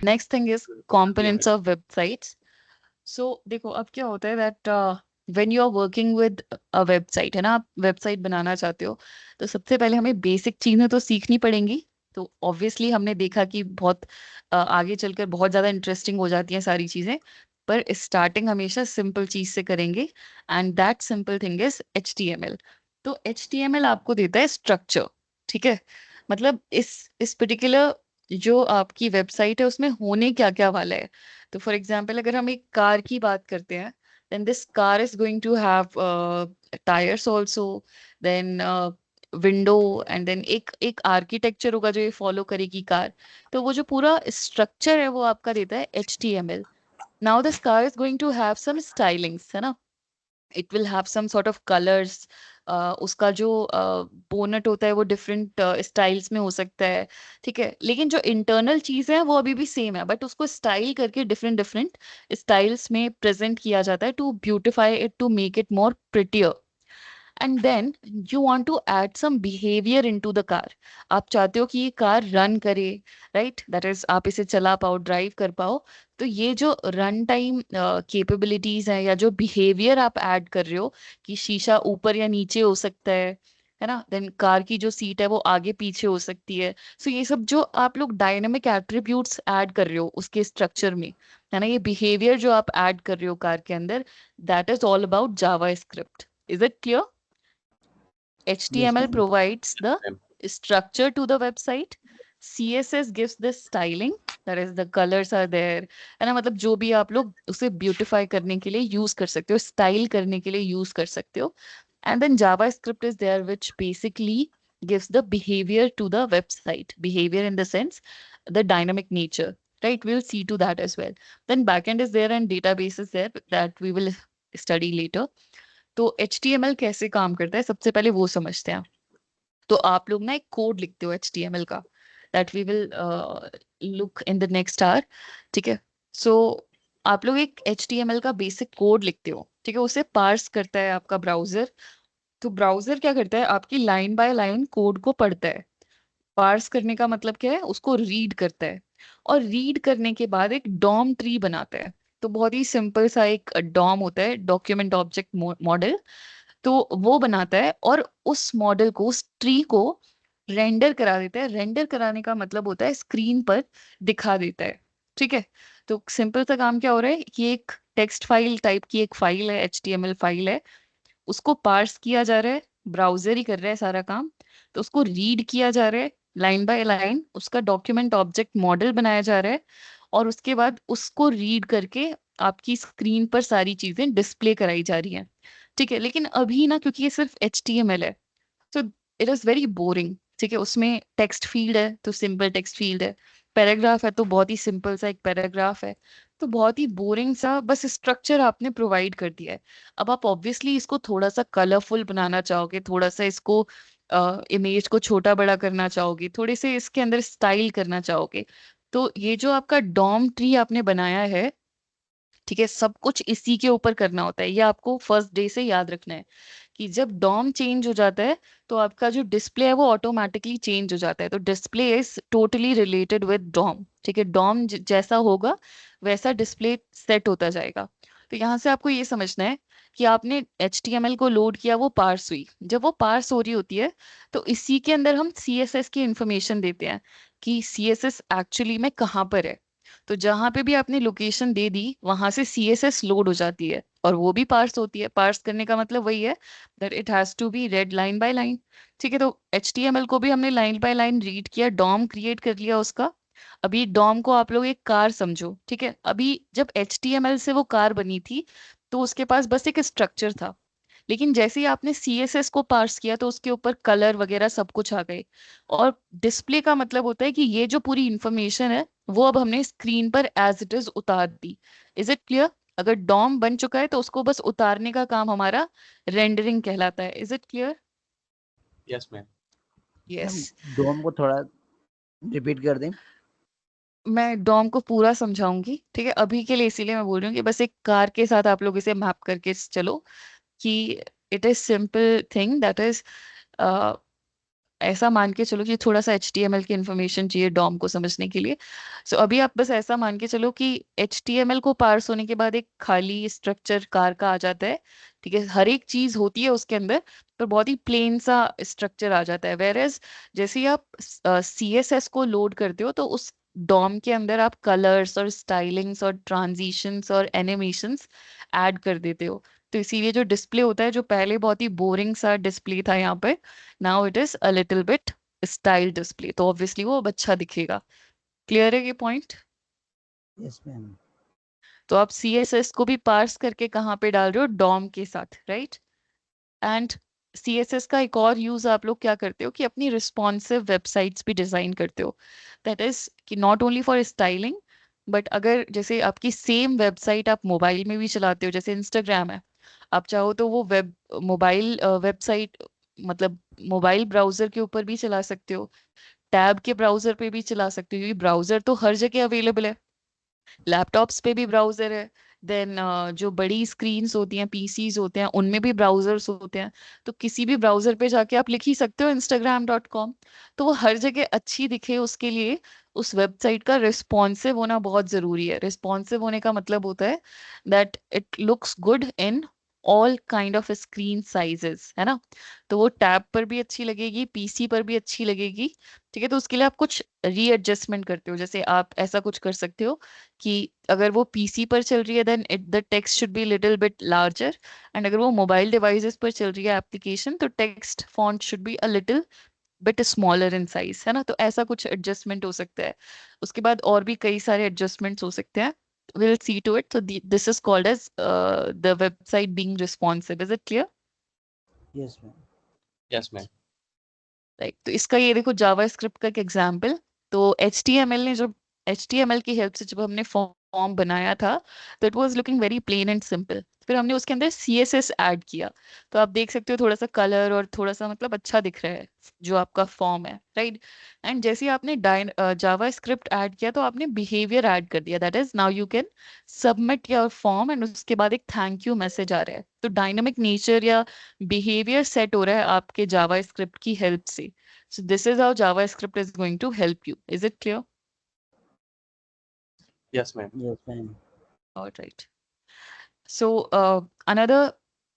Next thing is components of websites. So देखो अब क्या होता है that when you are working with a website, है ना, आप वेबसाइट बनाना चाहते हो, तो सबसे पहले हमें बेसिक चीजें तो सीखनी पड़ेंगी। तो ऑब्वियसली हमने देखा कि बहुत आगे चलकर बहुत ज्यादा इंटरेस्टिंग हो जाती हैं सारी चीजें, पर स्टार्टिंग हमेशा सिंपल चीज से करेंगे, and that simple thing is HTML। तो HTML आपको देता है स्ट्रक्चर, ठीक है, मतलब इस पर्टिकुलर जो आपकी वेबसाइट है उसमें होने क्या क्या वाला है। तो फॉर एग्जाम्पल अगर हम एक कार की बात करते हैं, then this car is going to have tyres also, then window, and then एक एक आर्किटेक्चर होगा जो ये फॉलो करेगी कार। तो वो जो पूरा स्ट्रक्चर है वो आपका देता है HTML। Now this car is going to have some stylings, है ना, it will have some sort of colours. उसका जो बोनट होता है वो डिफरेंट स्टाइल्स में हो सकता है, ठीक है, लेकिन जो इंटरनल चीज है वो अभी भी सेम है, बट उसको स्टाइल करके डिफरेंट डिफरेंट स्टाइल्स में प्रेजेंट किया जाता है to beautify it, to make it more prettier. And then you want to add some behaviour into the car. आप चाहते हो कि ये कार रन करे, राइट, दैट इज आप इसे चला पाओ, ड्राइव कर पाओ। तो ये जो रन टाइम कैपेबिलिटीज हैं या जो बिहेवियर आप ऐड कर रहे हो, कि शीशा ऊपर या नीचे हो सकता है ना, देन कार की जो सीट है वो आगे पीछे हो सकती है। सो ये सब जो आप लोग डायनामिक एट्रीब्यूट्स ऐड कर रहे हो उसके स्ट्रक्चर में, है ना, ये बिहेवियर जो आप ऐड कर रहे हो कार के अंदर, that is all about Java script. Is it clear? Yes, HTML ma'am. provides the structure to the website. CSS gives the styling, that is the colors are there, है ना, मतलब जो भी आप लोग उसे ब्यूटिफाई करने के लिए यूज कर सकते हो, स्टाइल करने के लिए यूज कर सकते हो। And then JavaScript is there, which basically gives the behavior to the website. Behavior in the sense, the dynamic nature, right? We'll see to that as well. Then backend is there and database is there that we will study later. तो HTML कैसे काम करता है सबसे पहले वो समझते हैं। तो आप लोग ना एक कोड लिखते हो HTML का, that we will look in the next hour, ठीक है। सो आप लोग एक HTML का बेसिक कोड लिखते हो, ठीक है, उसे पार्स करता है आपका ब्राउजर। तो ब्राउजर क्या करता है, आपकी लाइन बाय लाइन कोड को पढ़ता है। पार्स करने का मतलब क्या है, उसको रीड करता है, और रीड करने के बाद एक डॉम ट्री बनाता है। तो बहुत ही सिंपल सा एक डॉम होता है, डॉक्यूमेंट ऑब्जेक्ट मॉडल, तो वो बनाता है, और उस मॉडल को, उस ट्री को रेंडर करा देता है। रेंडर कराने का मतलब होता है स्क्रीन पर दिखा देता है, ठीक है। तो सिंपल सा काम क्या हो रहा है कि एक टेक्स्ट फाइल टाइप की एक फाइल है, HTML फाइल है, उसको पार्स किया जा रहा है, ब्राउजर ही कर रहा है सारा काम। तो उसको रीड किया जा रहा है लाइन बाय लाइन, उसका डॉक्यूमेंट ऑब्जेक्ट मॉडल बनाया जा रहा है, और उसके बाद उसको रीड करके आपकी स्क्रीन पर सारी चीजें डिस्प्ले कराई जा रही हैं, ठीक है। लेकिन अभी ना, क्योंकि ये सिर्फ HTML है, तो इट इज वेरी बोरिंग, ठीक है। उसमें टेक्स्ट फील्ड है तो सिंपल टेक्स्ट फील्ड है, पैराग्राफ है तो बहुत ही सिंपल सा एक पैराग्राफ है। तो बहुत ही बोरिंग सा बस स्ट्रक्चर आपने प्रोवाइड कर दिया है। अब आप ऑब्वियसली इसको थोड़ा सा कलरफुल बनाना चाहोगे, थोड़ा सा इसको इमेज को छोटा बड़ा करना चाहोगे, थोड़े से इसके अंदर स्टाइल करना चाहोगे। तो ये जो आपका डॉम ट्री आपने बनाया है, ठीक है, सब कुछ इसी के ऊपर करना होता है। ये आपको फर्स्ट डे से याद रखना है कि जब डॉम चेंज हो जाता है तो आपका जो डिस्प्ले है वो ऑटोमेटिकली चेंज हो जाता है। तो display is totally related with DOM, ठीक है। डॉम जैसा होगा वैसा डिस्प्ले सेट होता जाएगा। तो यहाँ से आपको ये समझना है कि आपने HTML को लोड किया, वो पार्स हुई, जब वो पार्स हो रही होती है तो इसी के अंदर हम CSS की इंफॉर्मेशन देते हैं कि CSS एक्चुअली में कहाँ पर है। तो जहां पे भी आपने लोकेशन दे दी वहां से CSS लोड हो जाती है, और वो भी पार्स होती है। पार्स करने का मतलब वही है that it has to be read line by line, ठीक है। तो HTML को भी हमने लाइन बाय लाइन रीड किया, डॉम क्रिएट कर लिया उसका। अभी डॉम को आप लोग एक कार समझो, ठीक है। अभी जब HTML से वो कार बनी थी तो उसके पास बस एक स्ट्रक्चर था, लेकिन जैसे ही आपने CSS को पार्स किया तो उसके ऊपर कलर वगैरह सब कुछ आ गए। और डिस्प्ले का मतलब होता है कि ये जो पूरी इंफॉर्मेशन है वो अब हमने स्क्रीन पर एज इट इज उतार दी। Is it clear? अगर डॉम बन चुका है तो उसको बस उतारने का काम हमारा रेंडरिंग कहलाता है। Is it clear? Yes, ma'am. Yes. Ma'am DOM को थोड़ा रिपीट कर दें। मैं डॉम को पूरा समझाऊंगी, ठीक है, अभी के लिए इसीलिए मैं बोल रही हूँ कि बस एक कार के साथ आप लोग इसे मैप करके चलो कि it is simple thing that is ऐसा मान के चलो कि थोड़ा सा HTML की इंफॉर्मेशन चाहिए डॉम को समझने के लिए। सो अभी आप बस ऐसा मान के चलो कि HTML को पार्स होने के बाद एक खाली स्ट्रक्चर कार का आ जाता है। ठीक है, हर एक चीज होती है उसके अंदर, पर बहुत ही प्लेन सा स्ट्रक्चर आ जाता है। वेर एज जैसे ही आप CSS को लोड करते हो तो उस डॉम के अंदर आप कलर्स और स्टाइलिंग्स और ट्रांजिशंस और एनिमेशंस ऐड कर देते हो। तो इसीलिए जो डिस्प्ले होता है, जो पहले बहुत ही बोरिंग सा डिस्प्ले था यहाँ पे, now it is a little bit style display, तो ऑब्वियसली वो अब अच्छा दिखेगा। क्लियर है ये पॉइंट? Yes ma'am. तो आप CSS को भी पार्स करके कहाँ पे डाल रहे हो? डॉम के साथ, राइट? एंड CSS का एक और यूज आप लोग क्या करते हो कि अपनी रिस्पॉन्सिव वेबसाइट्स भी डिजाइन करते हो। दैट इज कि not only for styling, but अगर जैसे आपकी सेम वेबसाइट आप मोबाइल में भी चलाते हो, जैसे इंस्टाग्राम है, आप चाहो तो वो मोबाइल वेबसाइट मतलब मोबाइल ब्राउजर के ऊपर भी चला सकते हो, टैब के ब्राउजर पे भी चला सकते हो, क्योंकि ब्राउजर तो हर जगह अवेलेबल है। लैपटॉप्स पे भी ब्राउजर है। देन जो बड़ी स्क्रीन्स होती हैं, PCs होते हैं, उनमें भी ब्राउजर्स होते हैं। तो किसी भी ब्राउजर पे जाके आप लिख ही सकते हो instagram.com। तो वो हर जगह अच्छी दिखे उसके लिए उस वेबसाइट का रिस्पॉन्सिव होना बहुत जरूरी है। रिस्पॉन्सिव होने का मतलब होता है that it looks good in all kind of screen sizes, है ना? तो वो टैब पर भी अच्छी लगेगी, PC पर भी अच्छी लगेगी। ठीक है, तो उसके लिए आप कुछ रीएडजस्टमेंट करते हो। जैसे आप ऐसा कुछ कर सकते हो कि अगर वो PC पर चल रही है then the text should be little bit larger, and अगर वो मोबाइल डिवाइसेस पर चल रही है एप्लीकेशन, तो text font should be a little bit smaller in size, है ना? तो ऐसा कुछ एडजस्टमेंट हो सकता है। उसके बाद और भी कई सारे एडजस्टमेंट्स हो सकते हैं। Will see to it. So this is called as the website being responsive. Is it clear? Yes ma'am. Yes, ma'am. Right, तो इसका ये देखो जावास्क्रिप्ट का एक एग्जांपल। तो HTML ने जब HTML की हेल्प से जब हमने फॉर्म बनाया था, तो it was looking very plain and simple. फिर हमने उसके अंदर CSS ऐड किया, तो आप देख सकते हो थोड़ा सा कलर और थोड़ा सा मतलब अच्छा दिख रहा है जो आपका फॉर्म है, राइट? एंड जैसे ही आपने जावास्क्रिप्ट ऐड किया तो आपने बिहेवियर ऐड कर दिया, that is now you can submit your form, and उसके बाद एक थैंक यू मैसेज आ रहा है। तो डायनामिक नेचर या बिहेवियर सेट हो रहा है आपके जावास्क्रिप्ट की हेल्प से। So this is how JavaScript is going to help you. Is it clear? Yes, ma'am. Yes ma'am. All right. So another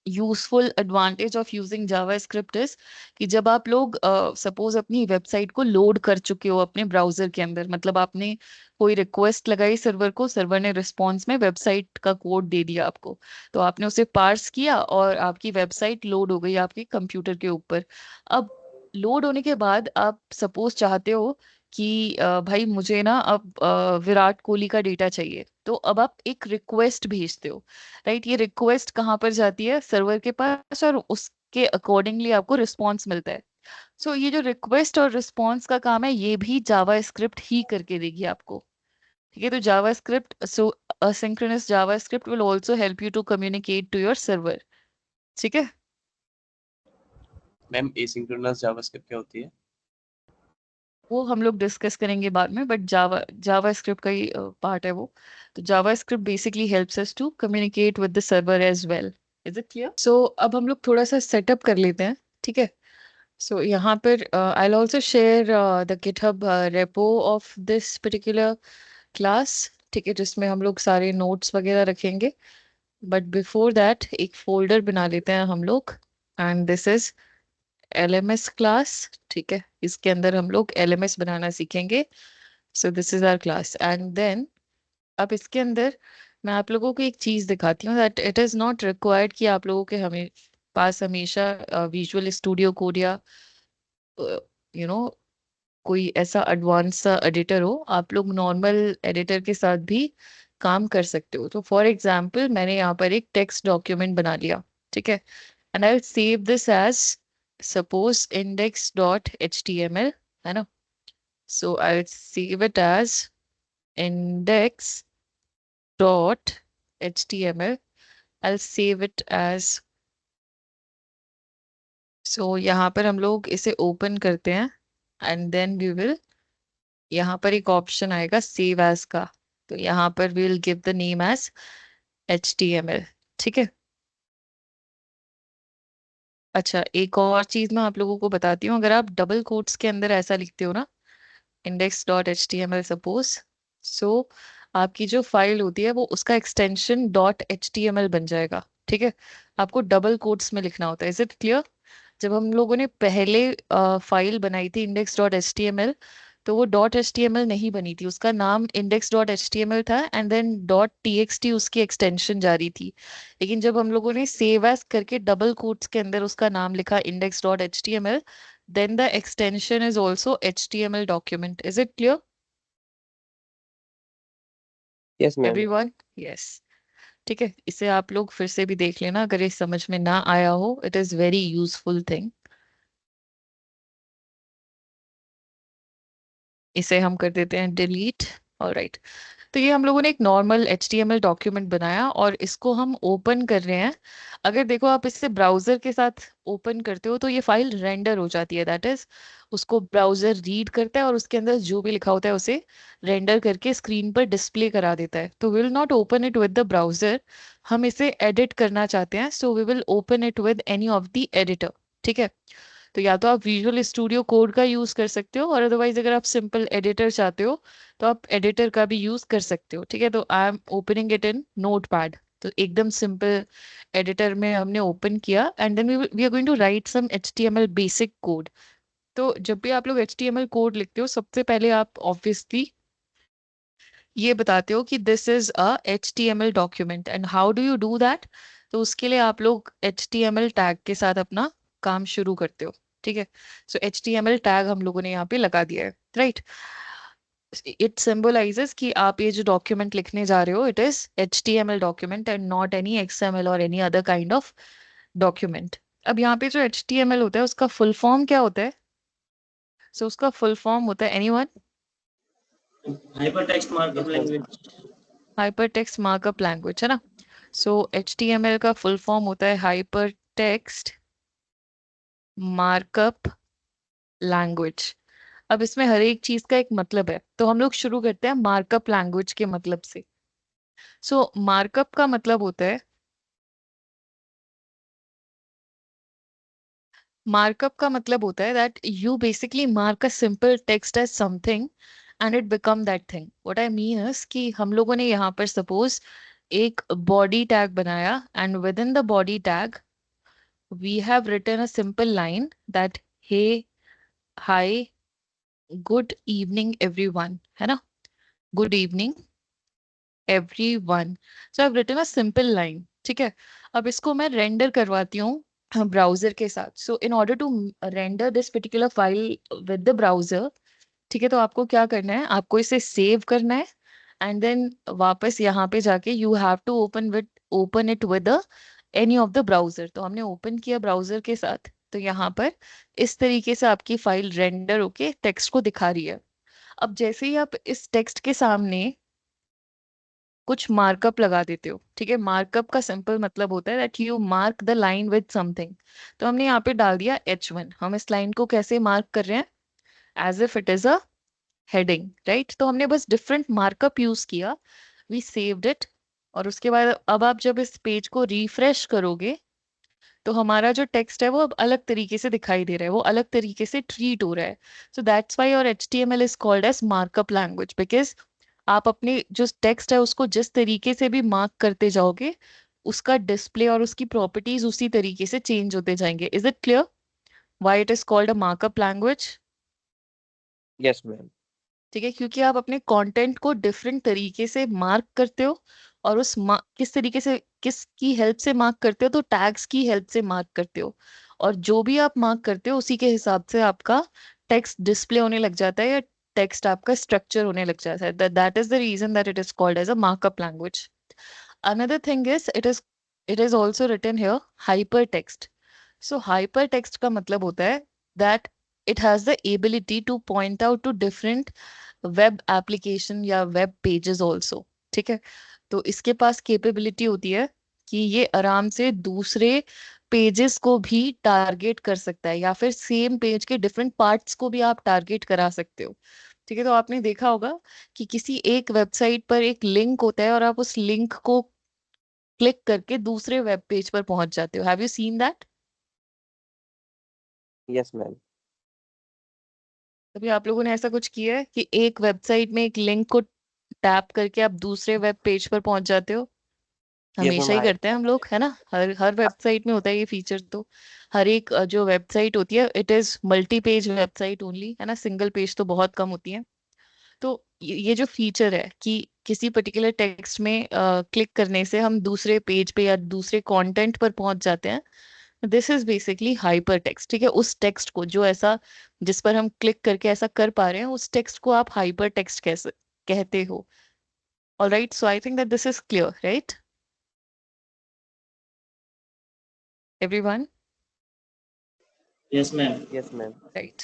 useful advantage of using JavaScript is कि जब आप लोग सपोज अपनी वेबसाइट को load कर चुके हो अपने ब्राउजर के अंदर, मतलब आपने कोई रिक्वेस्ट लगाई सर्वर को, सर्वर ने रिस्पॉन्स में वेबसाइट का कोड दे दिया आपको, तो आपने उसे पार्स किया और आपकी वेबसाइट लोड हो गई आपके कंप्यूटर के ऊपर। अब लोड होने के बाद आप सपोज चाहते हो कि भाई मुझे ना अब विराट कोहली का डेटा चाहिए, तो अब आप एक रिक्वेस्ट भेजते हो, राइट? ये रिक्वेस्ट कहाँ पर जाती है? सर्वर के पास, और उसके अकॉर्डिंगली आपको रिस्पॉन्स मिलता है। सो ये जो रिक्वेस्ट और रिस्पॉन्स का काम है, ये भी जावास्क्रिप्ट ही करके देगी आपको। ठीक है, तो JavaScript, so asynchronous JavaScript will also help you to communicate to your server। ठीक है, Ma'am, asynchronous JavaScript क्या होती है? वो हम लोग डिस्कस करेंगे बाद में, बट जावास्क्रिप्ट का ही पार्ट है वो। तो JavaScript basically helps us to communicate with the server as well. Is it clear? So अब हम लोग थोड़ा सा सेटअप कर लेते हैं, ठीक है? सो यहाँ पर I will also share the GitHub repo of this particular class, ठीक है, जिसमें हम लोग सारे नोट्स वगैरह रखेंगे। बट बिफोर दैट एक फोल्डर बना लेते हैं हम लोग, and this is LMS class. ठीक है, इसके अंदर हम लोग LMS बनाना सीखेंगे। So this is our class, and then अब इसके अंदर मैं आप लोगों को एक चीज दिखाती हूँ, that it is not required कि आप लोगों के हमें पास हमेशा विजुअल स्टूडियो कोड या यू नो कोई ऐसा एडवांस सा एडिटर हो। आप लोग नॉर्मल एडिटर के साथ भी काम कर सकते हो। तो फॉर एग्जाम्पल मैंने यहाँ पर एक टेक्स्ट डॉक्यूमेंट बना लिया, ठीक है, and I will save this as suppose index.html, है ना? So I will save it as index.html। I'll save it as, so यहाँ पर हम लोग इसे ओपन करते हैं, एंड देन वी विल, यहाँ पर एक ऑप्शन आएगा सेव एज का, तो यहाँ पर we will give the name as HTML। ठीक है, अच्छा, एक और चीज मैं आप लोगों को बताती हूँ। अगर आप डबल कोट्स के अंदर ऐसा लिखते हो ना, index.html सपोज, सो आपकी जो फाइल होती है वो उसका एक्सटेंशन .html बन जाएगा। ठीक है, आपको डबल कोट्स में लिखना होता है। Is it clear? जब हम लोगों ने पहले फाइल बनाई थी index.html, तो वो .html नहीं बनी थी, उसका नाम index.html था एंड देन .txt उसकी एक्सटेंशन जारी थी। लेकिन जब हम लोगों ने सेव एज करके डबल कोट्स के अंदर उसका नाम लिखा index.html, then the extension is also HTML document. Is it clear, yes ma'am. everyone? Yes. ठीक है, इसे आप लोग फिर से भी देख लेना अगर ये समझ में ना आया हो। It is very useful thing. इसे हम कर देते हैं डिलीट। ऑलराइट, तो ये हम लोगों ने एक नॉर्मल HTML डॉक्यूमेंट बनाया और इसको हम ओपन कर रहे हैं। अगर देखो आप इससे ब्राउजर के साथ ओपन करते हो तो ये फाइल रेंडर हो जाती है। दैट इज, उसको ब्राउजर रीड करता है और उसके अंदर जो भी लिखा होता है उसे रेंडर करके स्क्रीन पर डिस्प्ले करा देता है। तो we will not open it with the browser, हम इसे एडिट करना चाहते हैं, so we will open it with any of the editor. ठीक है, तो या तो आप विजुअल स्टूडियो कोड का यूज कर सकते हो, और अदरवाइज अगर आप सिंपल एडिटर चाहते हो तो आप एडिटर का भी यूज कर सकते हो। ठीक है, तो I am opening it in Notepad. तो एकदम सिंपल एडिटर में हमने ओपन किया and then we are going to write some HTML basic code. तो जब भी आप लोग HTML कोड लिखते हो, सबसे पहले आप ऑब्वियसली ये बताते हो कि this is a HTML document and how do you do that. तो उसके लिए आप लोग HTML टैग के साथ अपना काम शुरू करते हो। ठीक है, सो HTML टैग हम लोगों ने यहाँ पे लगा दिया है, राइट। इट सिंबलाइजेस कि आप ये जो डॉक्यूमेंट लिखने जा रहे हो, it is HTML document and not any XML और any other kind of document. अब यहाँ पे जो HTML होता है उसका फुल फॉर्म क्या होता है? सो उसका फुल फॉर्म होता है, anyone? Hypertext markup language. Hyper text markup language, है ना। सो HTML का फुल फॉर्म होता है हाइपर टेक्स्ट मार्कअप लैंग्वेज। अब इसमें हर एक चीज का एक मतलब है, तो हम लोग शुरू करते हैं मार्कअप लैंग्वेज के मतलब से। सो मार्कअप का मतलब होता है, मार्कअप का मतलब होता है that you basically mark a simple text as something and it become that thing. What I mean is कि हम लोगों ने यहाँ पर सपोज एक बॉडी टैग बनाया and within the body tag we have written a simple line that hey, hi, good evening everyone, है ना, good evening everyone. So I've written a simple line. ठीक है, अब इसको मैं रेंडर करवाती हूँ ब्राउजर के साथ। So in order to render this particular file with the browser, ठीक है, तो आपको क्या करना है, आपको इसे सेव करना है एंड देन वापस यहाँ पे जाके you have to open it with any of the browser. तो हमने ओपन किया ब्राउजर के साथ, तो यहाँ पर इस तरीके से आपकी फाइल रेंडर होके टेक्स्ट को दिखा रही है। अब जैसे ही आप इस टेक्स्ट के सामने कुछ मार्कअप लगा देते हो, ठीक है, मार्कअप का सिंपल मतलब होता है that you mark the line with something. तो हमने यहाँ पे डाल दिया H1। हम इस लाइन को कैसे मार्क कर रहे हैं? As if it is a heading, right. तो हमने बस डिफरेंट मार्कअप यूज किया, वी सेव्ड इट, और उसके बाद अब आप जब इस पेज को रिफ्रेश करोगे तो हमारा जो टेक्स्ट है वो अब अलग तरीके से दिखाई दे रहा है, वो अलग तरीके से ट्रीट हो रहा है। So that's why your HTML is called as markup language, because आप अपने जो टेक्स्ट है उसको जिस तरीके से भी मार्क करते जाओगे, उसका डिस्प्ले और उसकी प्रॉपर्टीज उसी तरीके से चेंज होते जाएंगे। Is it clear why it is called a markup language? Yes ma'am. ठीक है, क्योंकि आप अपने कंटेंट को डिफरेंट तरीके से मार्क करते हो, और उस किस तरीके से, किसकी हेल्प से मार्क करते हो, तो टैग्स की हेल्प से मार्क करते हो, और जो भी आप मार्क करते हो उसी के हिसाब से आपका टेक्स्ट डिस्प्ले होने लग जाता है या टेक्स्ट आपका स्ट्रक्चर होने लग जाता है। That is the reason that it is called as a markup language. Another thing is it is also written here hyper text. So hyper text का मतलब होता है that it has the ability to point out to different web application या web pages also. ठीक है, तो इसके पास capability होती है कि ये आराम से दूसरे पेजेस को भी टारगेट कर सकता है, या फिर सेम पेज के डिफरेंट पार्ट्स को भी आप टारगेट करा सकते हो। ठीक है, तो आपने देखा होगा कि किसी एक वेबसाइट पर एक लिंक होता है और आप उस लिंक को क्लिक करके दूसरे वेब पेज पर पहुंच जाते हो। Have you seen that? Yes, ma'am. कभी आप लोगों ने ऐसा कुछ किया है कि एक वेबसाइट में एक लिंक को टैप करके आप दूसरे वेब पेज पर पहुंच जाते हो? Yes, ma'am. हमेशा ही करते हैं हम लोग, है ना? हर हर वेबसाइट में होता है ये फीचर। तो हर एक जो वेबसाइट होती है, it is multi page website only, है ना? सिंगल पेज तो बहुत कम होती है। तो ये जो फीचर है कि किसी पर्टिकुलर टेक्स्ट में क्लिक करने से हम दूसरे पेज पे या दूसरे कंटेंट पर पहुंच जाते हैं, this is basically hyper text. ठीक है, उस टेक्स्ट को जो ऐसा, जिस पर हम क्लिक करके ऐसा कर पा रहे हैं, उस टेक्स्ट को आप हाइपर टेक्स्ट कैसे कहते हो? Alright, so I think that this is clear, right everyone? Yes, ma'am. Yes, ma'am. Right.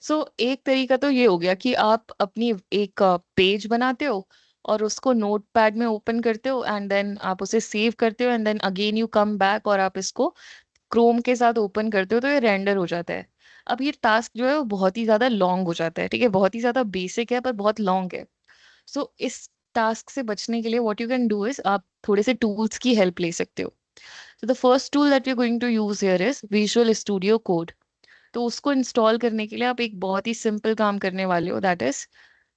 सो एक तरीका तो ये हो गया कि आप अपनी एक पेज बनाते हो और उसको नोटपैड में ओपन करते हो, एंड देन आप उसे सेव करते हो, and then again you come back और आप इसको क्रोम के साथ ओपन करते हो तो ये रेंडर हो जाता है। अब ये टास्क जो है वो बहुत ही ज्यादा लॉन्ग हो जाता है। ठीक है, बहुत ही ज्यादा बेसिक है पर बहुत लॉन्ग है। सो इस टास्क से बचने के लिए what you can do is, आप थोड़े से टूल्स की हेल्प ले सकते हो। तो the first tool that we going to use here is Visual Studio Code. तो उसको इंस्टॉल करने के लिए आप एक बहुत ही सिंपल काम करने वाले हो, दैट इज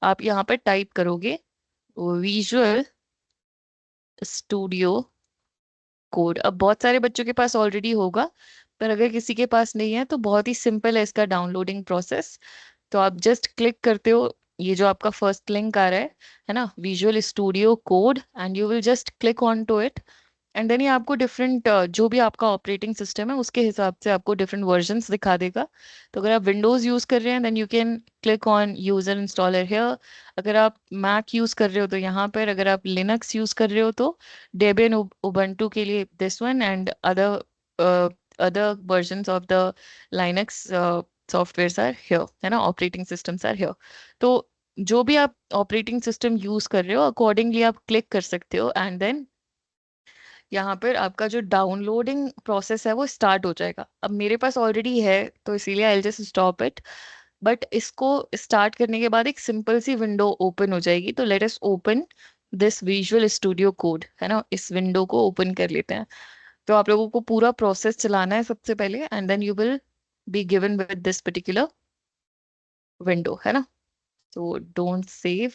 आप यहाँ पर टाइप करोगे विजुअल स्टूडियो कोड। अब बहुत सारे बच्चों के पास ऑलरेडी होगा, पर अगर किसी के पास नहीं है तो बहुत ही सिंपल है इसका डाउनलोडिंग प्रोसेस। तो आप जस्ट क्लिक करते हो, ये जो आपका फर्स्ट लिंक आ रहा है ना, Visual Studio Code, and you will just click on to it. And then ये आपको डिफरेंट, जो भी आपका ऑपरेटिंग सिस्टम है उसके हिसाब से आपको डिफरेंट वर्जन्स दिखा देगा। तो अगर आप विंडोज यूज कर रहे हैं then you can click on user installer here. अगर आप मैक यूज कर रहे हो तो यहाँ पर, अगर आप लिनक्स यूज कर रहे हो तो डेबियन उबंटू के लिए this one, and other versions of the Linux software are here, है ना, ऑपरेटिंग सिस्टम्स आर हियर। तो जो भी आप ऑपरेटिंग सिस्टम यूज कर रहे हो अकॉर्डिंगली आप क्लिक कर सकते हो, एंड देन यहाँ पर आपका जो डाउनलोडिंग प्रोसेस है वो स्टार्ट हो जाएगा। अब मेरे पास ऑलरेडी है तो इसीलिए I just stop it, but इसको स्टार्ट करने के बाद एक सिंपल सी विंडो ओपन हो जाएगी। तो let us open this visual Studio code, है ना, इस विंडो को ओपन कर लेते हैं। तो आप लोगों को पूरा प्रोसेस चलाना है सबसे पहले, and then you will be given with this particular window, है ना। तो don't save,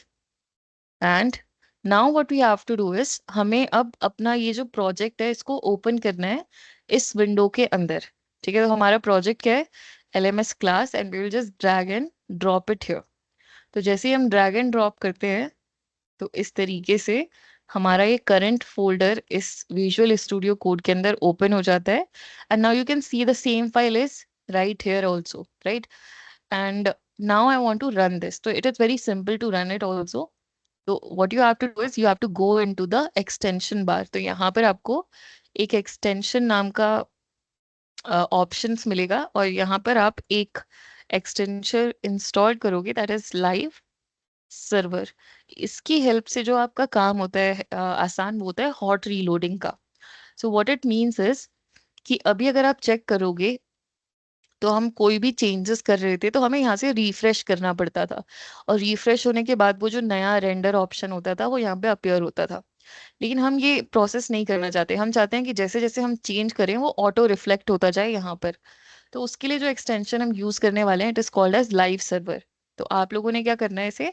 and now what we have to do is, हमें अब अपना ये जो प्रोजेक्ट है इसको ओपन करना है इस विंडो के अंदर। ठीक है, तो हमारा प्रोजेक्ट क्या है, LMS class, and we will just drag and drop it here. तो जैसे ही हम ड्रैग एंड ड्रॉप करते हैं तो इस तरीके से हमारा ये करंट फोल्डर इस विजुअल स्टूडियो कोड के अंदर ओपन हो जाता है। And now you can see the same file is right here also, right? And now I want to run this, तो it is very simple to run it also. तो what you have to do is you have to go into the extension bar. तो यहाँ पर आपको एक extension नाम का options मिलेगा, और यहाँ पर आप एक एक्सटेंशन इंस्टॉल करोगे, दैट इज लाइव सर्वर। इसकी हेल्प से जो आपका काम होता है आसान, वो होता है हॉट रीलोडिंग का। So what it means is कि अभी अगर आप चेक करोगे तो हम कोई भी चेंजेस कर रहे थे तो हमें यहाँ से रिफ्रेश करना पड़ता था, और रिफ्रेश होने के बाद वो जो नया रेंडर ऑप्शन होता था वो यहाँ पे अपेयर होता था। लेकिन हम ये प्रोसेस नहीं करना चाहते, हम चाहते हैं कि जैसे जैसे हम चेंज करें वो ऑटो रिफ्लेक्ट होता जाए यहाँ पर। तो उसके लिए जो एक्सटेंशन हम यूज करने वाले हैं, it is called as live server. तो आप लोगों ने क्या करना है, इसे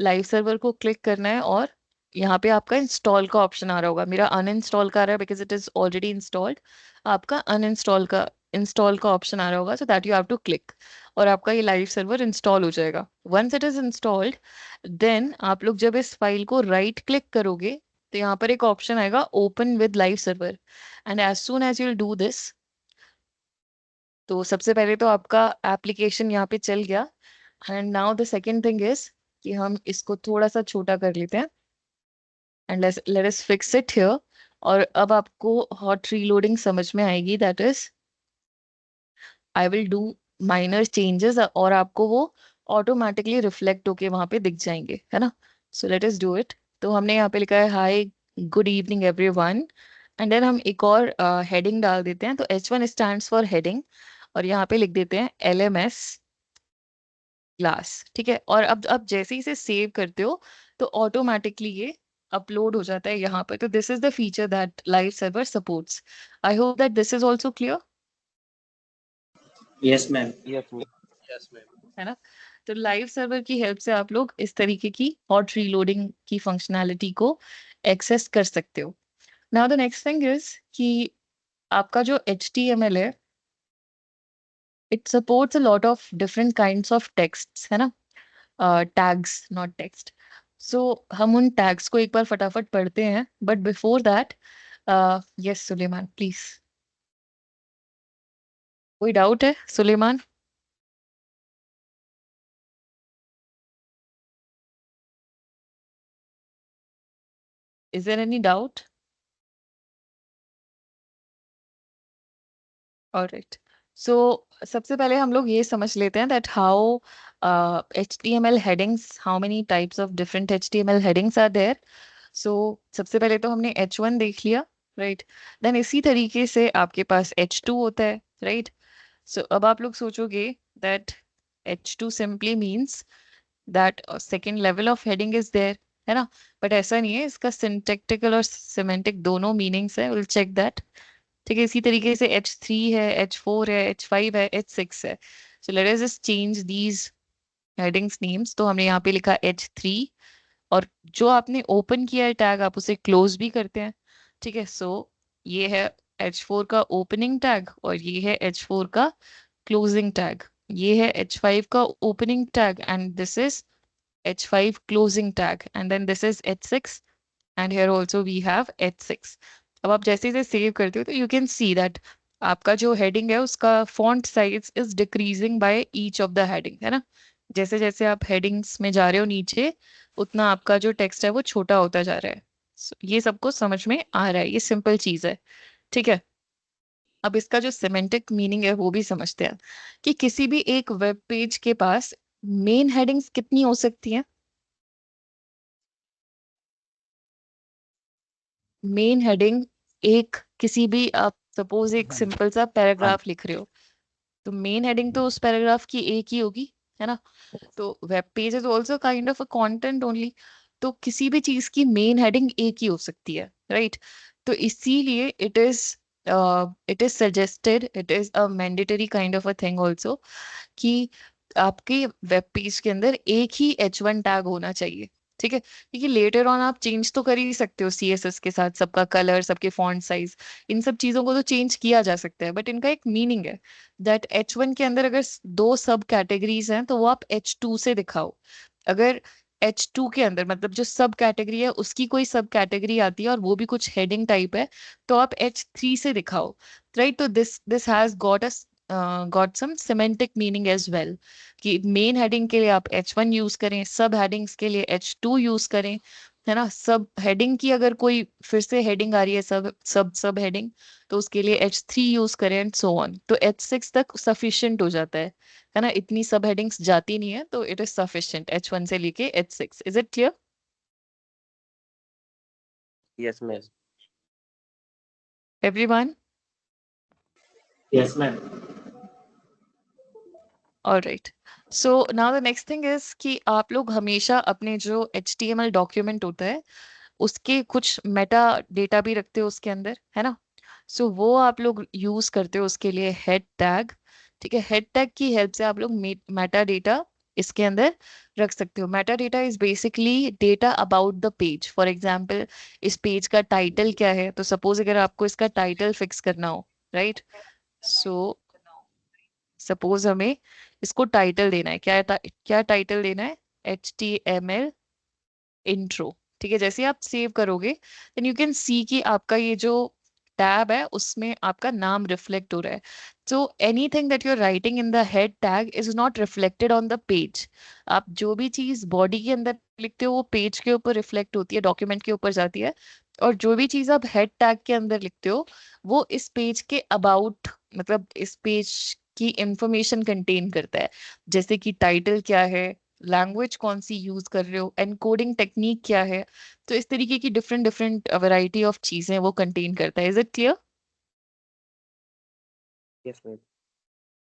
लाइव सर्वर को क्लिक करना है, और यहाँ पे आपका इंस्टॉल का ऑप्शन आ रहा होगा। मेरा अनइंस्टॉल का आ रहा है because it is already installed. आपका अनइंस्टॉल का इंस्टॉल का ऑप्शन आ रहा होगा, so that you have to click, और आपका ये लाइव सर्वर इंस्टॉल हो जाएगा। Once it is installed, then आप लोग जब इस फाइल को राइट क्लिक करोगे तो यहाँ पर एक ऑप्शन आएगा open with live server, and as soon as you do this, तो सबसे पहले तो आपका एप्लीकेशन यहाँ पे चल गया। And now the second thing is कि हम इसको थोड़ा सा छोटा कर लेते हैं, and let us fix it here. और अब आपको हॉट रीलोडिंग समझ में आएगी, that is I will do minor changes, और आपको वो ऑटोमेटिकली रिफ्लेक्ट होके वहां पे दिख जाएंगे, है ना। So let us do it. तो हमने यहाँ पे लिखा है hi good evening everyone, and then हम एक और हेडिंग डाल देते हैं। तो H1 स्टैंड्स फॉर हेडिंग, और यहाँ पे लिख देते हैं LMS क्लास। ठीक है, और अब जैसे ही इसे सेव करते हो तो ऑटोमेटिकली ये अपलोड हो जाता है यहाँ पर। तो this is the feature that live server supports. I hope that this is also clear. Yes, ma'am. Yes, ma'am. Yes, ma'am. है ना। तो लाइव सर्वर की हेल्प से आप लोग इस तरीके की हॉट रीलोडिंग की फंक्शनैलिटी को एक्सेस कर सकते हो। Now the next thing is कि आपका जो HTML है, it supports a lot of different kinds of texts, है ना, टैग्स नॉट टेक्स्ट। सो हम उन टैग्स को एक बार फटाफट पढ़ते हैं, but before that, yes Suleman please. कोई डाउट है Suleman? Is there any doubt? Alright, so सबसे पहले हम लोग ये समझ लेते हैं that how HTML headings, how many types of different HTML headings are there. सो सबसे पहले तो हमने H1 देख लिया, राइट। देन इसी तरीके से आपके पास H2 होता है, राइट। सो अब आप लोग सोचोगे that H2 simply means that second level of heading is there, है ना। बट ऐसा नहीं है, इसका सिंटैक्टिकल और सिमेंटिक दोनों मीनिंग्स है, विल चेक दैट। ठीक है, इसी तरीके से H3 है, H4 है, H5 है, H6 है। सो let us just change these headings names. तो हमने यहाँ पे लिखा H3, और जो आपने ओपन किया है टैग, आप उसे क्लोज भी करते हैं। ठीक है, सो ये है H4 का ओपनिंग टैग, और ये है H4 का क्लोजिंग टैग। ये है H5 का opening tag, and this is H5 closing tag, and then this is H6, and here also we have H6. अब आप जैसे जैसे सेव करते हो तो यू कैन सी दैट आपका जो हेडिंग है उसका font size is decreasing by each of the heading, है ना। जैसे जैसे आप हेडिंग्स में जा रहे हो नीचे, उतना आपका जो टेक्स्ट है वो छोटा होता जा रहा है। ये सबको समझ में आ रहा है, ये सिंपल चीज है, ठीक है। अब इसका जो सिमेंटिक मीनिंग है वो भी समझते हैं कि किसी भी एक वेब पेज के पास मेन हेडिंग्स कितनी हो सकती हैं। मेन हेडिंग एक, किसी भी आप सपोज एक सिंपल सा पैराग्राफ लिख रहे हो, तो मेन हेडिंग तो उस पैराग्राफ की एक ही होगी, है ना। तो web page is also kind of a content only. तो किसी भी चीज की मेन हेडिंग एक ही हो सकती है, राइट। तो इसीलिए it is suggested, it is a mandatory kind of a thing also, कि आपके वेब पेज के अंदर एक ही H1 टैग होना चाहिए, ठीक है। क्योंकि लेटर ऑन आप चेंज तो कर ही सकते हो CSS के साथ, सबका कलर, सबके फॉन्ट साइज, इन सब चीजों को तो चेंज किया जा सकता है, बट इनका एक मीनिंग है दैट H1 के अंदर अगर दो सब कैटेगरीज हैं तो वो आप H2 से दिखाओ। अगर H2 के अंदर मतलब जो सब कैटेगरी है उसकी कोई सब कैटेगरी आती है और वो भी कुछ हेडिंग टाइप है, तो आप H3 से दिखाओ, राइट। तो this has got some semantic meaning as well, कि मेन हेडिंग के लिए आप H1 यूज करें, सब हेडिंग्स के लिए H2 यूज करें, है ना। सब हेडिंग की अगर कोई फिर से हेडिंग आ रही है, सब सब सब हेडिंग, तो उसके लिए H3 यूज करें, एंड सो ऑन। तो H6 तक सफिशिएंट हो जाता है ना। इतनी सब हेडिंग्स जाती नहीं है, तो इट इज सफिशिएंट H1 से लेके H6। Is it clear Yes, ma'am. Everyone? Yes, ma'am. Alright, so now the next thing is कि आप लोग हमेशा अपने जो HTML डॉक्यूमेंट होता है उसके कुछ मेटा डेटा भी रखते हो उसके अंदर, है ना। सो वो आप लोग यूज करते हो उसके लिए हेड टैग, ठीक है। हेड टैग की हेल्प से आप लोग मेटा डेटा इसके अंदर रख सकते हो। Meta data is basically data about the page. For example, इस पेज का टाइटल क्या है, तो सपोज अगर आपको इसका टाइटल फिक्स करना हो, राइट। सो सपोज हमें इसको टाइटल देना है, क्या टाइटल देना है, HTML इंट्रो, ठीक है। जैसे आप सेव करोगे देन यू कैन सी कि आपका ये जो टैब है उसमें आपका नाम रिफ्लेक्ट हो रहा है। So anything that you are writing in the head tag is not reflected on the page. आप जो भी चीज बॉडी के अंदर लिखते हो वो पेज के ऊपर रिफ्लेक्ट होती है, डॉक्यूमेंट के ऊपर जाती है, और जो भी चीज आप हेड टैग के अंदर लिखते हो वो इस पेज के अबाउट, मतलब इस पेज की इंफॉर्मेशन कंटेन करता है। जैसे कि टाइटल क्या है, लैंग्वेज कौन सी यूज कर रहे हो, एनकोडिंग टेक्निक क्या है। तो इस तरीके की डिफरेंट डिफरेंट वैरायटी ऑफ चीजें वो कंटेन करता है। Is it clear? Yes, ma'am.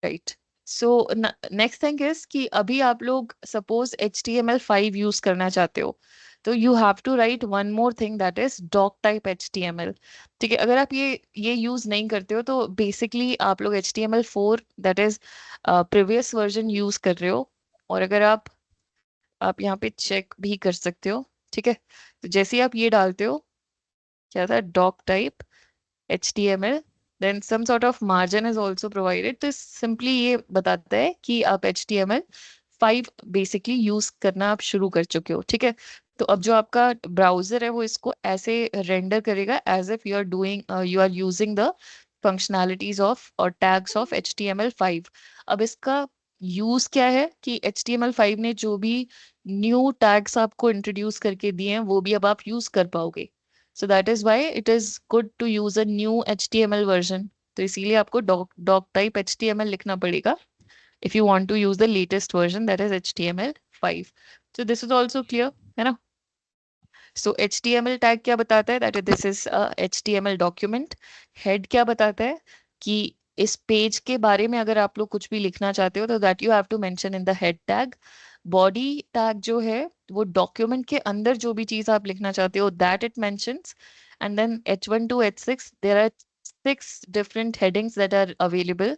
Right, so next thing is कि अभी आप लोग सपोज HTML5 यूज करना चाहते हो, तो you have to write one more thing, that is doc type HTML। ठीक है, अगर आप ये यूज नहीं करते हो तो बेसिकली आप लोग HTML4 that is previous version use कर रहे हो। और अगर आप यहाँ पे चेक भी कर सकते हो। ठीक है, तो जैसे ही आप ये डालते हो, क्या था, doc type HTML, then some sort of margin is also provided। तो सिंपली ये बताता है कि आप HTML5 बेसिकली यूज करना आप शुरू कर चुके हो। ठीक है, तो अब जो आपका ब्राउजर है वो इसको ऐसे रेंडर करेगा as if you are using the functionalities of और टैग्स ऑफ HTML5। अब इसका यूज क्या है कि HTML5 ने जो भी न्यू टैग्स आपको इंट्रोड्यूस करके दिए हैं वो भी अब आप यूज कर पाओगे। So that is why it is good to use a new HTML version। तो इसीलिए आपको doc type HTML लिखना पड़ेगा if you want to use the latest version, that is HTML5। So this is also clear, है ना? So HTML tag क्या बताता है, that is this is a HTML document। head क्या बताता है कि इस पेज के बारे में अगर आप लोग कुछ भी लिखना चाहते हो तो that you have to mention in the head tag। Body tag जो है वो डॉक्यूमेंट के अंदर जो भी चीज आप लिखना चाहते हो that it mentions. And then H1 to H6 there are 6 different headings that are available.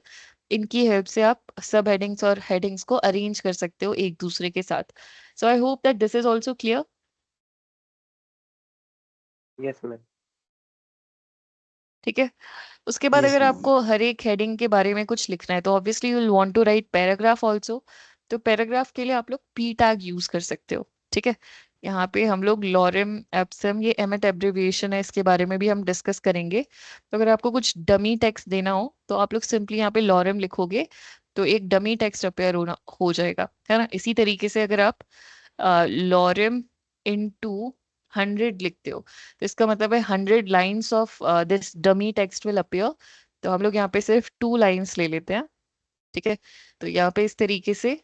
इनकी हेल्प से आप सब हेडिंग्स और हेडिंग्स को अरेंज कर सकते हो एक दूसरे के साथ। So I hope that this is also clear. Yes, ma'am. ठीक है, उसके बाद Yes, अगर ma'am. आपको हर एक हेडिंग के बारे में कुछ लिखना है तो obviously you will want to write paragraph also. तो पैराग्राफ के लिए आप लोग पी टैग यूज कर सकते हो। ठीक है, यहाँ पे हम लोग लॉरेम एप्सम, ये एमएट एब्रिविएशन है, इसके बारे में भी हम डिस्कस करेंगे। तो अगर आपको कुछ डमी टेक्स्ट देना हो तो आप लोग सिंपली यहाँ पे लॉरेम लिखोगे तो एक डमी टेक्स्ट अपेयर हो जाएगा, है ना? इसी तरीके से अगर आप लॉरेम इनटू 100 लिखते हो तो इसका मतलब है 100 lines of this dummy text will appear. तो हम लोग यहाँ पे सिर्फ 2 लाइन्स ले लेते हैं। ठीक है, तो यहाँ पे इस तरीके से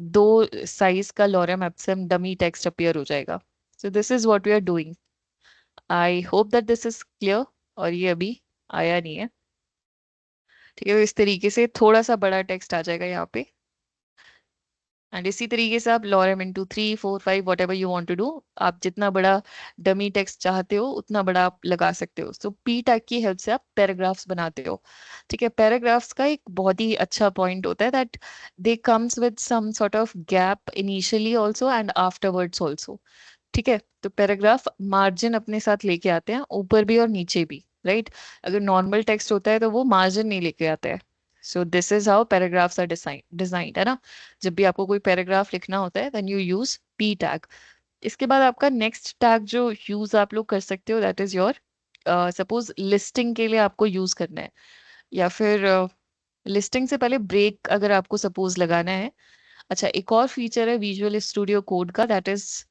2 साइज का lorem ipsum dummy text appear हो जाएगा। So this is what we are doing. I hope that this is clear. और ये अभी आया नहीं है। ठीक है, तो इस तरीके से थोड़ा सा बड़ा टेक्स्ट आ जाएगा यहाँ पे। एंड इसी तरीके से आप lorem into 3 4 5 whatever you want to do, आप जितना बड़ा डमी टेक्स्ट चाहते हो उतना बड़ा आप लगा सकते हो। सो पी टैग की हेल्प से आप पैराग्राफ्स बनाते हो। ठीक है, पैराग्राफ्स का एक बहुत ही अच्छा पॉइंट होता है that they comes with some sort of gap initially also and afterwards also. ठीक है, तो पैराग्राफ मार्जिन अपने साथ लेके आते हैं, ऊपर भी और नीचे भी, राइट? अगर नॉर्मल टेक्स्ट होता है तो वो मार्जिन नहीं लेके आता है। So this is how paragraphs are designed, है ना? जब भी आपको कोई पैराग्राफ लिखना होता है then you use P tag. इसके बाद आपका नेक्स्ट टैग जो यूज आप लोग कर सकते हो that is your, suppose listing के लिए आपको यूज करना है, या फिर लिस्टिंग से पहले ब्रेक अगर आपको सपोज लगाना है। अच्छा, एक और फीचर है विजुअल स्टूडियो कोड का, दैट इज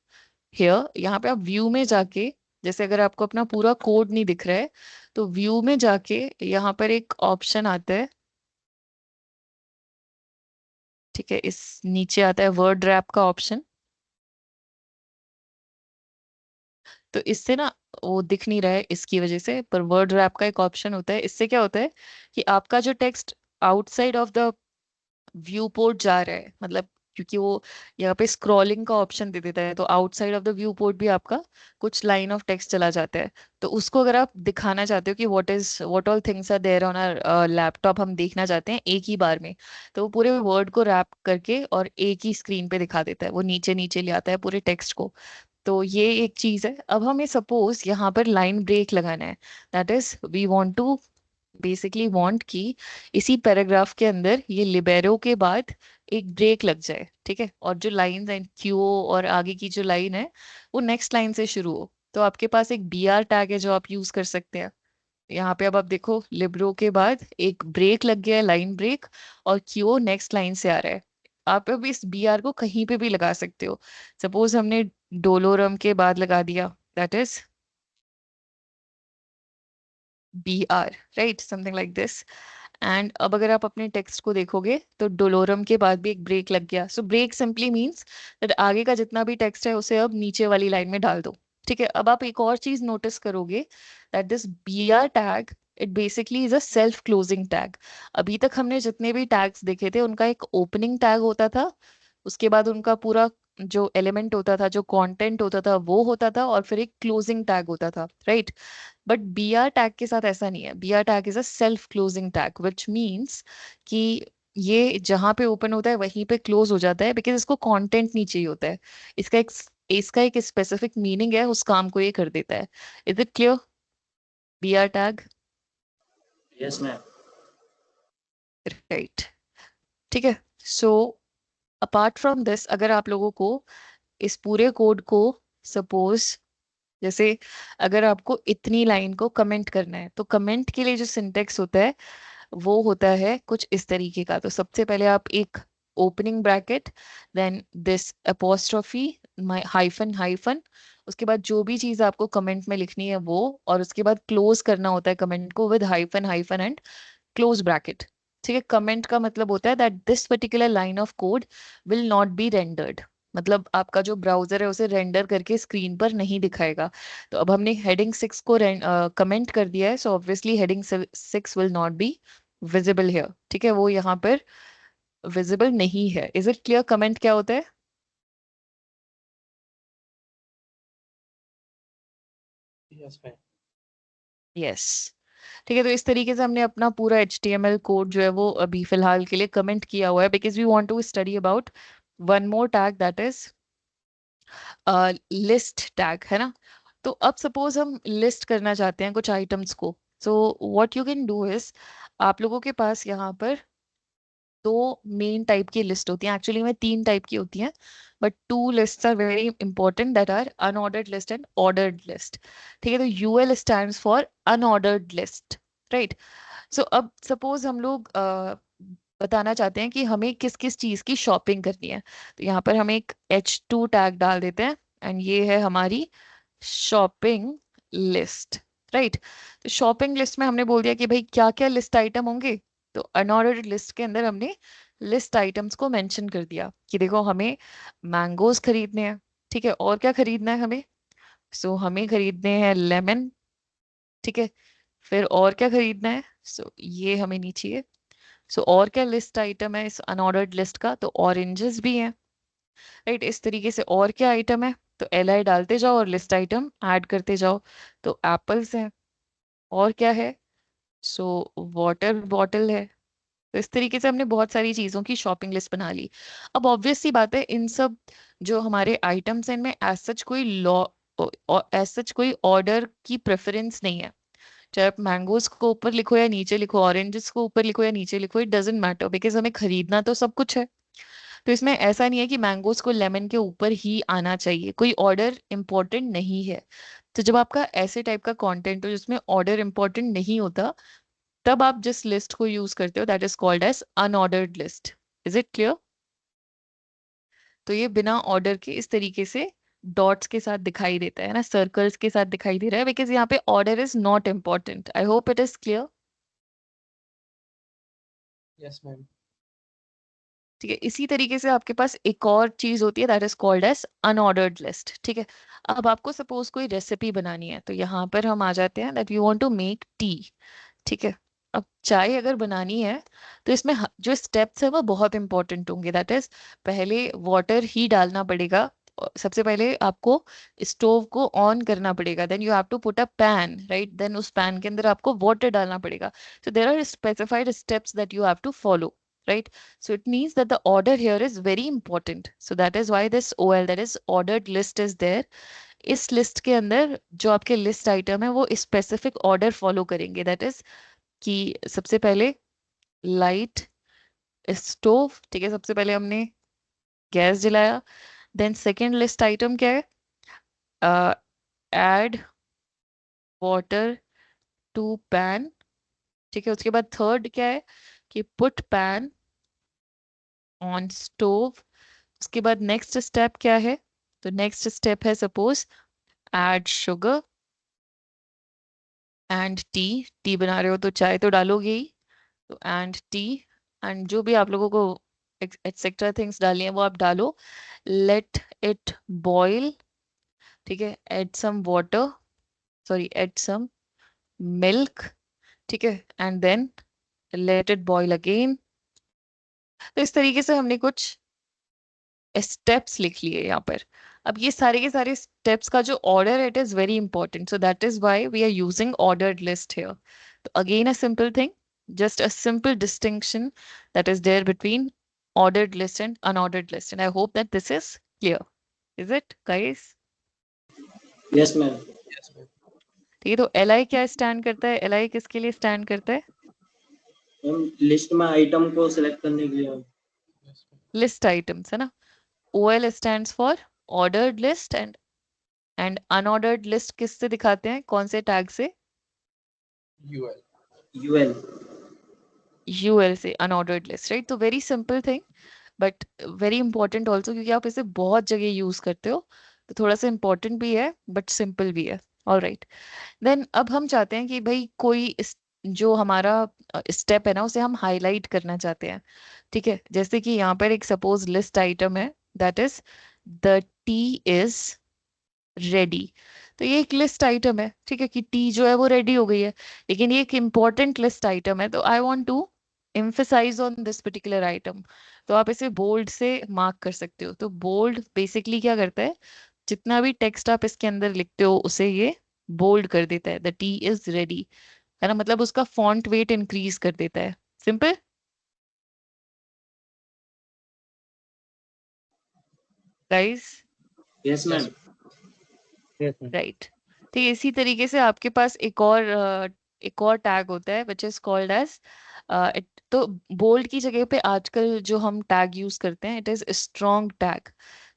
हियर। यहाँ पे आप व्यू में जाके, जैसे अगर आपको अपना पूरा कोड नहीं दिख रहा है तो व्यू में जाके यहाँ पर एक ऑप्शन आता है। ठीक है, इस नीचे आता है वर्ड रैप का ऑप्शन। तो इससे ना वो दिख नहीं रहा है इसकी वजह से, पर वर्ड रैप का एक ऑप्शन होता है। इससे क्या होता है कि आपका जो text outside of the view port जा रहा है, मतलब क्योंकि वो यहाँ पे स्क्रॉलिंग का ऑप्शन दे देता है तो outside of the view port भी आपका कुछ लाइन ऑफ टेक्स्ट चला जाता है। तो उसको अगर आप दिखाना चाहते हो कि what all things are there on our laptop, हम देखना चाहते हैं एक ही बार में, तो वो पूरे वर्ड को रैप करके और एक ही स्क्रीन पे दिखा देता है, वो नीचे नीचे ले आता है पूरे टेक्स्ट को। तो ये एक चीज है। अब हमें सपोज यहाँ पर लाइन ब्रेक लगाना है, that is we want to basically want कि इसी पैराग्राफ के अंदर ये लिबेरो के बाद एक ब्रेक लग जाए। ठीक है, और जो लाइन है क्यू और आगे की जो लाइन है वो नेक्स्ट लाइन से शुरू हो। तो आपके पास एक BR टैग है जो आप यूज कर सकते हैं। यहाँ पे अब आप देखो लिबरो के बाद एक ब्रेक लग गया है, लाइन ब्रेक, और क्यू नेक्स्ट लाइन से आ रहा है। आप अब इस BR को कहीं पे भी लगा सकते हो। सपोज हमने डोलोरम के बाद लगा दिया, that is BR, right, something like this. And अब अगर आप अपने टेक्स्ट को देखोगे तो डोलोरम के बाद भी एक ब्रेक लग गया। So break simply means that आगे का जितना भी टेक्स्ट है उसे अब नीचे वाली लाइन में डाल दो। ठीक है, अब आप एक और चीज नोटिस करोगे that this BR tag, it basically is a self closing tag. अभी तक हमने जितने भी टैग्स देखे थे उनका एक ओपनिंग टैग होता था, उसके बाद उनका पूरा जो एलिमेंट होता था, जो कंटेंट होता था, वो होता था, और फिर एक क्लोजिंग टैग होता था, right. But B R tag के साथ ऐसा नहीं है। B R tag is a self closing tag, which means कि ये जहां पे ओपन होता है वहीं पे क्लोज हो जाता है, बिकॉज इसको कंटेंट नहीं चाहिए होता है। इसका एक स्पेसिफिक मीनिंग है, उस काम को ये कर देता है। Is it clear? B R tag, Yes, ma'am. Right. ठीक है। सो अपार्ट फ्रॉम दिस, अगर आप लोगों को इस पूरे कोड को, सपोज जैसे अगर आपको इतनी लाइन को कमेंट करना है, तो कमेंट के लिए जो सिंटेक्स होता है वो होता है कुछ इस तरीके का। तो सबसे पहले आप एक opening bracket, then this apostrophe, hyphen hyphen, उसके बाद जो भी चीज आपको कमेंट में लिखनी है वो, और उसके बाद क्लोज करना होता है कमेंट को with hyphen hyphen and close bracket. ठीक है। कमेंट का मतलब होता है that this particular line of code will not be rendered, मतलब आपका जो ब्राउजर है उसे रेंडर करके स्क्रीन पर नहीं दिखाएगा। तो अब हमने हेडिंग 6 को कमेंट कर दिया है, so obviously heading 6 will not be visible here. ठीक है, वो यहाँ पर विजिबल नहीं है। इज इट क्लियर कमेंट क्या होता है? Yes ma'am. यस। ठीक है, तो इस तरीके से हमने अपना पूरा HTML कोड जो है वो अभी फिलहाल के लिए कमेंट किया हुआ है, because we want to study about one more tag, that is list tag, है ना। तो अब सपोज हम लिस्ट करना चाहते हैं कुछ आइटम्स को, so what you can do is, आप लोगों के पास यहाँ पर दो मेन टाइप की लिस्ट होती हैं, एक्चुअली में तीन टाइप की होती हैं, but two list are very important, that are unordered list and ordered list. ठीक है, तो UL stands for unordered list, right. So अब सपोज हम लोग बताना चाहते हैं कि हमें किस किस चीज की शॉपिंग करनी है, तो यहाँ पर हम एक H2 टैग डाल देते हैं, एंड ये है हमारी शॉपिंग लिस्ट, राइट। तो शॉपिंग लिस्ट में हमने बोल दिया कि भाई क्या क्या लिस्ट आइटम होंगे। तो अनऑर्डर्ड लिस्ट के अंदर हमने लिस्ट आइटम्स को मेंशन कर दिया कि देखो हमें मैंगोज खरीदने हैं। ठीक है, और क्या खरीदना है हमें? सो हमें खरीदने हैं लेमन। ठीक है, फिर और क्या खरीदना है? सो ये हमें नहीं चाहिए। सो और क्या लिस्ट आइटम है इस अनऑर्डर्ड लिस्ट का? तो ऑरेंजेस भी हैं, राइट। इस तरीके से और क्या आइटम है? तो LI डालते जाओ और लिस्ट आइटम ऐड करते जाओ। तो एप्पल्स हैं, और क्या है? सो वाटर बॉटल है। तो इस तरीके से हमने बहुत सारी चीजों की शॉपिंग लिस्ट बना ली। अब ऑब्वियस सी बात है, इन सब जो हमारे आइटम्स हैं इनमें एज सच कोई लॉ, एज सच कोई ऑर्डर की प्रेफरेंस नहीं है। चाहे आप मैंगोज को ऊपर लिखो या नीचे लिखो, ऑरेंजेस को ऊपर लिखो या नीचे लिखो, इट डजेंट मैटर, बिकॉज हमें खरीदना तो सब कुछ है। तो इसमें ऐसा नहीं है कि मैंगोज को लेमन के ऊपर ही आना चाहिए, कोई ऑर्डर इंपॉर्टेंट नहीं है। तो जब आपका ऐसे टाइप का कंटेंट हो जिसमें ऑर्डर इंपॉर्टेंट नहीं होता, तब आप जिस लिस्ट को यूज करते हो that is called as unordered list. Is it clear? तो ये बिना ऑर्डर के इस तरीके से डॉट्स के साथ दिखाई देता है ना, सर्कल्स के साथ दिखाई दे रहा है, बिकॉज यहाँ पे order is not important. I hope it is clear. Yes ma'am. ठीक है, इसी तरीके से आपके पास एक और चीज होती है that is called as unordered list. ठीक है, अब आपको सपोज कोई रेसिपी बनानी है, तो यहाँ पर हम आ जाते हैं that you want to make tea. ठीक है, अब चाय अगर बनानी है तो इसमें जो स्टेप्स है वो बहुत इंपॉर्टेंट होंगे, दैट इज पहले वाटर ही डालना पड़ेगा। सबसे पहले आपको स्टोव को ऑन करना पड़ेगा, then you have to put a pan, right, then उस पैन के अंदर आपको वाटर डालना पड़ेगा। So there are specified steps that you have to follow, right? So it means that the order here is very important. So that is why this OL, that is ordered list, is there. इस list के अंदर जो आपके list item है वो specific order follow करेंगे, that is कि सबसे पहले लाइट स्टोव। ठीक है, सबसे पहले हमने गैस जलाया। देन सेकेंड लिस्ट आइटम क्या है? Add water to pan. ठीक है, उसके बाद थर्ड क्या है कि पुट पैन ऑन स्टोव। उसके बाद नेक्स्ट स्टेप क्या है? तो नेक्स्ट स्टेप है suppose add sugar and T. T बना रहे हो तो चाय तो डालोगे ही, तो एंड टी, एंड जो भी आप लोगों को एक्सेट्रा थिंग्स डालनी है वो आप डालो। Let it boil. ठीक है, add some water, sorry add some milk. ठीक है, and then let it boil again. तो इस तरीके से हमने कुछ स्टेप्स लिख लिए यहाँ पर। अब ये सारे के सारे स्टेप्स का जो order it is very important, so that is why we are using ordered list here. तो again a simple thing, just a simple distinction that is there between ordered list and unordered list, and I hope that this is clear. Is it, guys? Yes, ma'am. Yes, ma'am. ठीक है, तो LI क्या stand करता है? LI किसके लिए stand करता है? हम लिस्ट में आइटम को सिलेक्ट करने के लिए Yes, ma'am. लिस्ट आइटम्स है ना। OL stands for ordered list, and unordered list किससे दिखाते हैं, कौन से टैग से? UL. UL. UL से, unordered list, राइट? तो very simple thing but very important also, क्योंकि आप इसे बहुत जगह यूज करते हो, तो थोड़ा सा इंपॉर्टेंट भी है बट सिंपल भी है। ऑल राइट, देन अब हम चाहते हैं कि भाई कोई जो हमारा स्टेप है ना उसे हम हाईलाइट करना चाहते हैं। ठीक है, जैसे कि यहाँ पर एक सपोज लिस्ट आइटम है, that is the tea is ready. तो ये एक लिस्ट आइटम है, ठीक है, कि टी जो है वो रेडी हो गई है, लेकिन ये एक इंपॉर्टेंट लिस्ट आइटम है, तो I want to emphasize on this particular item। तो आप इसे बोल्ड से मार्क कर सकते हो। तो बोल्ड बेसिकली क्या करता है, जितना भी टेक्स्ट आप इसके अंदर लिखते हो उसे ये बोल्ड कर देता है। द टी इज रेडी, है ना, मतलब उसका फॉन्ट वेट इंक्रीज कर देता है। Simple, guys? Yes, ma'am. Yes, ma'am. Right, ठीक है। इसी तरीके से आपके पास एक और टैग होता है विच इज कॉल्ड एज, तो बोल्ड की जगह पे आजकल जो हम टैग यूज करते हैं, इट इज स्ट्रॉन्ग टैग।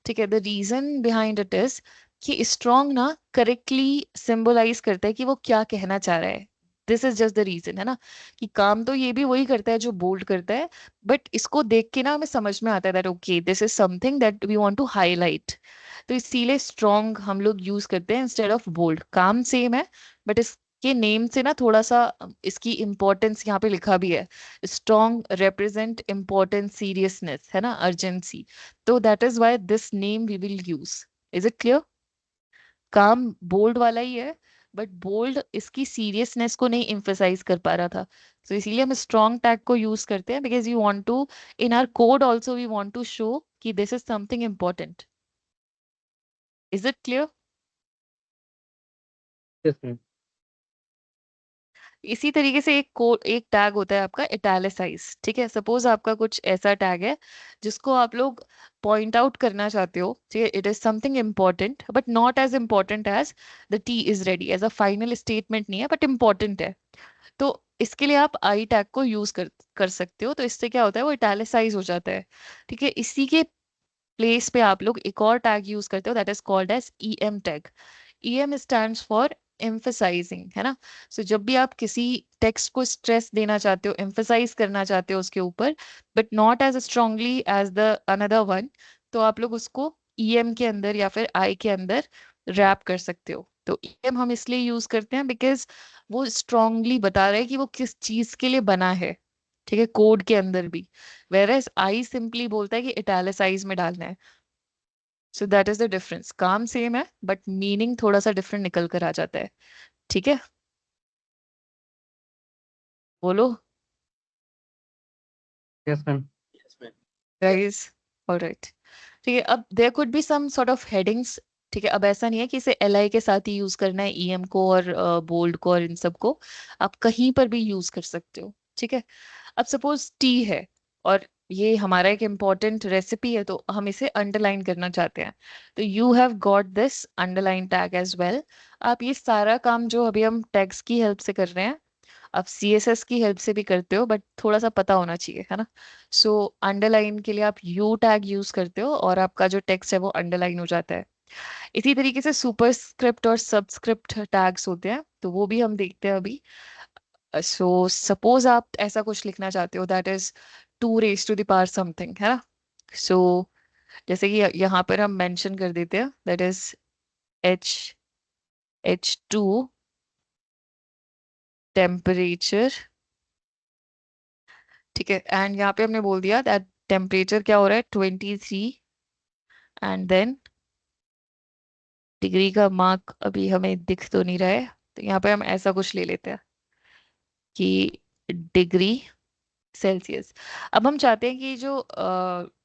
ठीक है, the reason behind it is कि स्ट्रॉन्ग ना करेक्टली सिंबलाइज करता है कि वो क्या कहना चाह रहा है। This is just the reason, है ना, कि काम तो ये भी वही करता है जो बोल्ड करता है, बट इसको देख के ना हमें समझ में आता है that okay this is something that we want to highlight. तो इसीलिए स्ट्रॉन्ग हम लोग यूज करते हैं इंस्टेड ऑफ बोल्ड। काम सेम है बट इसके नेम से ना थोड़ा सा इसकी इंपॉर्टेंस यहाँ पे लिखा भी है। स्ट्रॉन्ग रिप्रेजेंट इम्पोर्टेंस, सीरियसनेस, है ना, अर्जेंसी। तो that is why this name we will use. Is it clear? काम बोल्ड वाला ही है बट बोल्ड इसकी सीरियसनेस को नहीं एम्फेसाइज कर पा रहा था, तो इसीलिए हम स्ट्रॉन्ग टैग को यूज करते हैं, because you want to, in our code also we want to show कि this is something important. Is it clear? Yes, ma'am. इसी तरीके से एक टैग होता है आपका इटैलिसाइज। ठीक है, सपोज आपका कुछ ऐसा टैग है जिसको आप लोग पॉइंट आउट करना चाहते हो, ठीक है, it is something important but not as important as the tea is ready, as a final statement नहीं है बट इम्पोर्टेंट है। तो इसके लिए आप आई टैग को यूज कर सकते हो, तो इससे क्या होता है, वो इटैलिसाइज हो जाता है। ठीक है, इसी के प्लेस पे आप लोग एक और टैग यूज करते हो, that is called as EM tag. EM stands for emphasising, है ना। सो जब भी आप किसी टेक्स्ट को स्ट्रेस देना चाहते हो, एम्फसाइज करना चाहते हो उसके ऊपर, but not as strongly as the another one, तो आप लोग उसको EM के अंदर या फिर आई के अंदर रैप कर सकते हो। तो EM हम इसलिए यूज करते हैं बिकॉज वो स्ट्रांगली बता रहा है कि वो किस चीज के लिए बना है, ठीक है, कोड के अंदर भी। वेरएज आई सिंपली बोलता है कि इटैलिसाइज में डालना है। सो दैट इज द डिफरेंस। काम सेम है बट मीनिंग थोड़ा सा डिफरेंट निकल कर आ जाता है। ठीक है, बोलो Yes, ma'am. Yes, ma'am. Guys. Alright, ठीक है, अब there could be some sort of headings. ठीक है, अब ऐसा नहीं है कि इसे LI के साथ ही यूज करना है, EM को और बोल्ड को और इन सब को आप कहीं पर भी यूज कर सकते हो। ठीक है, अब सपोज टी है और ये हमारा एक इम्पॉर्टेंट रेसिपी है, तो हम इसे अंडरलाइन करना चाहते हैं, तो you have got this underline tag as well. आप ये सारा काम जो अभी हम टैग्स की हेल्प से कर रहे हैं, आप CSS की हेल्प से भी करते हो बट थोड़ा सा पता होना चाहिए, है ना। सो अंडरलाइन के लिए आप यू टैग यूज करते हो और आपका जो टेक्स्ट है वो अंडरलाइन हो जाता है। इसी तरीके से सुपरस्क्रिप्ट और सबस्क्रिप्ट टैग्स होते हैं, तो वो भी हम देखते हैं अभी। सो सपोज आप ऐसा कुछ लिखना चाहते हो that is 2 raised to the power something, है ना। सो जैसे कि यहाँ पर हम मेंशन कर देते हैं दैट इज H2 टेम्परेचर। ठीक है, एंड यहाँ पे हमने बोल दिया दैट टेम्परेचर क्या हो रहा है, 23, एंड देन डिग्री का मार्क अभी हमें दिख तो नहीं रहा है, तो यहाँ पे हम ऐसा कुछ ले लेते हैं कि डिग्री सेल्सियस। अब हम चाहते हैं कि जो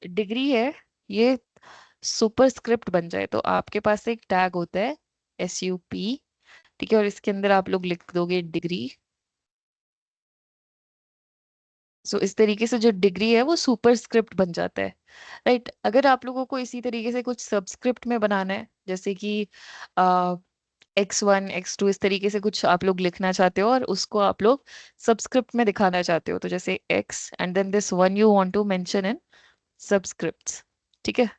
डिग्री है ये सुपरस्क्रिप्ट बन जाए, तो आपके पास एक टैग होता है SUP, ठीक है, और इसके अंदर आप लोग लिख दोगे डिग्री। सो इस तरीके से जो डिग्री है वो सुपरस्क्रिप्ट बन जाता है, राइट। अगर आप लोगों को इसी तरीके से कुछ सबस्क्रिप्ट में बनाना है, जैसे कि X1 X2 इस तरीके से कुछ आप लोग लिखना चाहते हो और उसको आप लोग सबस्क्रिप्ट में दिखाना चाहते हो, तो जैसे X and then this one you want to mention in subscripts, ठीक है,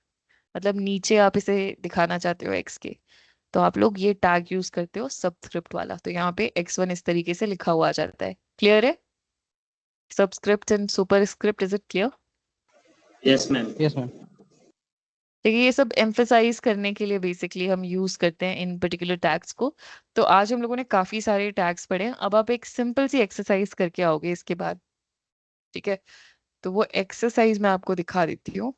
मतलब नीचे आप इसे दिखाना चाहते हो X के, तो आप लोग ये टैग यूज करते हो सबस्क्रिप्ट वाला, तो यहाँ पे X1 इस तरीके से लिखा हुआ आ जाता है। क्लियर है? Subscript and superscript, is it clear? Yes, ma'am. Yes, ma'am. देखिए ये सब एम्फेसाइज करने के लिए बेसिकली हम यूज करते हैं इन पर्टिकुलर टैग्स को। तो आज हम लोगों ने काफी सारे टैग्स पढ़े हैं, अब आप एक सिंपल सी एक्सरसाइज करके आओगे इसके बाद, ठीक है, तो वो एक्सरसाइज मैं आपको दिखा देती हूँ।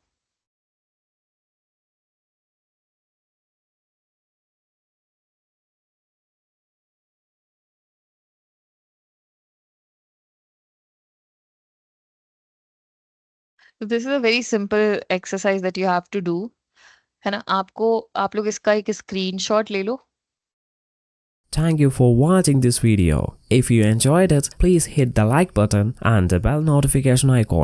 This is a very simple exercise that you have to do, है ना। आप लोग इसका एक स्क्रीनशॉट ले लो। Thank you for watching this video. If you enjoyed it, please hit the like button and the bell notification icon.